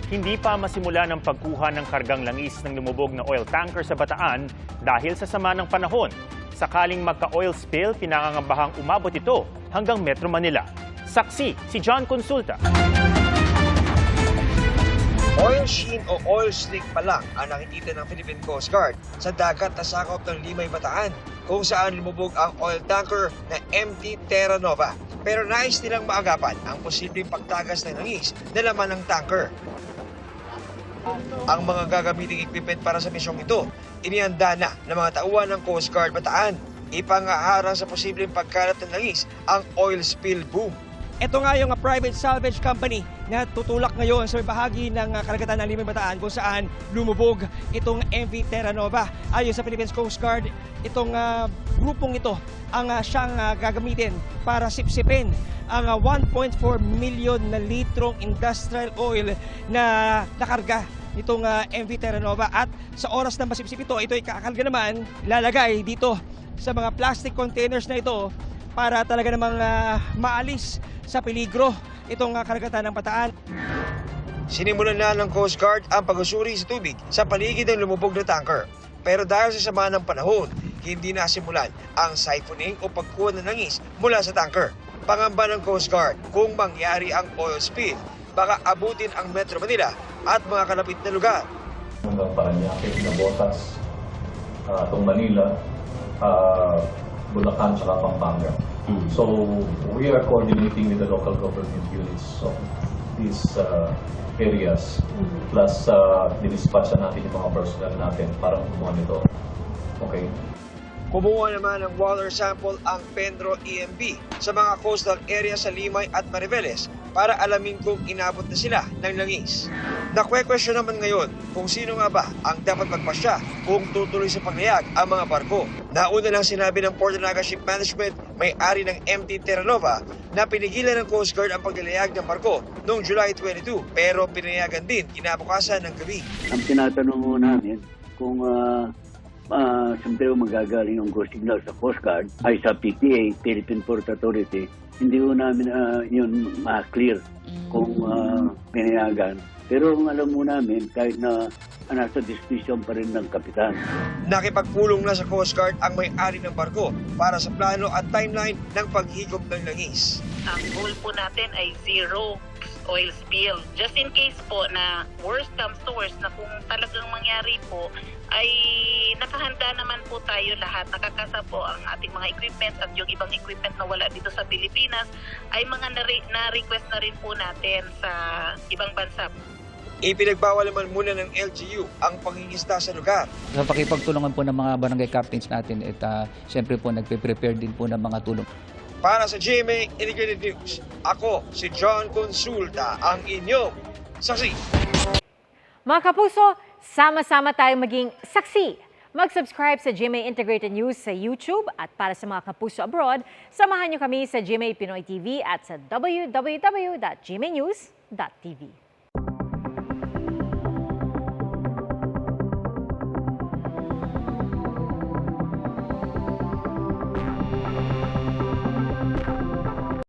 Hindi pa masimula ng pagkuha ng kargang langis ng lumubog na oil tanker sa Bataan dahil sa sama ng panahon. Sakaling magka-oil spill, pinangangambahang umabot ito hanggang Metro Manila. Saksi si John Consulta. Oil sheen o oil slick pa lang ang nakikita ng Philippine Coast Guard sa dagat na sakop ng Limay, Bataan, kung saan lumubog ang oil tanker na MT Terra Nova. Pero nais nilang maagapan ang posibleng pagtagas ng langis na laman ng tanker. Ang mga gagamiting equipment para sa misyong ito, inihanda na ng mga tauhan ng Coast Guard Bataan. Ipangaharang sa posibleng pagkalat ng langis ang oil spill boom. Ito nga yung private salvage company na tutulak ngayon sa bahagi ng karagatan ng Limay, Bataan kung saan lumubog itong MV Terra Nova. Ayon sa Philippine Coast Guard, itong grupong ito ang siyang gagamitin para sipsipin ang 1.4 million na litrong industrial oil na nakarga nitong MV Terra Nova. At sa oras na masipsip ito ay kakarga naman, lalagay dito sa mga plastic containers na ito para talaga namang maalis sa peligro itong karagatan ng Bataan. Sinimulan na ng Coast Guard ang pag-usuri sa tubig sa paligid ng lumubog na tanker. Pero dahil sa sama ng panahon, hindi nasimulan ang siphoning o pagkuha ng langis mula sa tanker. Pangamba ng Coast Guard, kung mangyari ang oil spill, baka abutin ang Metro Manila at mga kalapit na lugar. Hanggang Paranaque, Nabotas, itong Manila, Bulacan, saka Pampanga. So we are coordinating with the local government units of these areas, plus dinispatch na natin yung mga personnel natin para monitor. Okay. Kumuha naman ng water sample ang Pendro EMB sa mga coastal area sa Limay at Mariveles para alamin kung inabot na sila ng langis. Nakwe-question naman ngayon kung sino nga ba ang dapat magpasya kung tutuloy sa paglayag ang mga barko. Nauna lang sinabi ng Port Naga Ship Management, may-ari ng MT Terra Nova, na pinigilan ng Coast Guard ang paglalayag ng barko noong July 22 pero pinayagan din kinabukasan ng gabi. Ang tinatanong mo namin kung siyempre magagaling yung go signal sa Coast Guard ay sa PPA, Philippine Port Authority, hindi ko namin yun ma-clear kung pinayagan. Pero ang alam mo namin, kahit na nasa discretion pa rin ng kapitan. Nakipagpulong na sa Coast Guard ang may-ari ng barko para sa plano at timeline ng paghigop ng langis. Ang goal po natin ay zero oil spill. Just in case po na worst comes to worst na kung talagang mangyari po, ay nakahanda naman po tayo lahat. Nakakasa po ang ating mga equipment at yung ibang equipment na wala dito sa Pilipinas ay mga na-request na rin po natin sa ibang bansa. Ipinagbawal naman muna ng LGU ang pangingisda sa lugar. Sa pakipagtulungan po ng mga barangay captains natin, siyempre po nagpe-prepare din po ng mga tulong. Para sa GMA Integrated News, ako si John Consulta, ang inyong saksi. Mga kapuso, sama-sama tayong maging saksi. Mag-subscribe sa GMA Integrated News sa YouTube at para sa mga kapuso abroad, samahan niyo kami sa GMA Pinoy TV at sa www.gmanews.tv.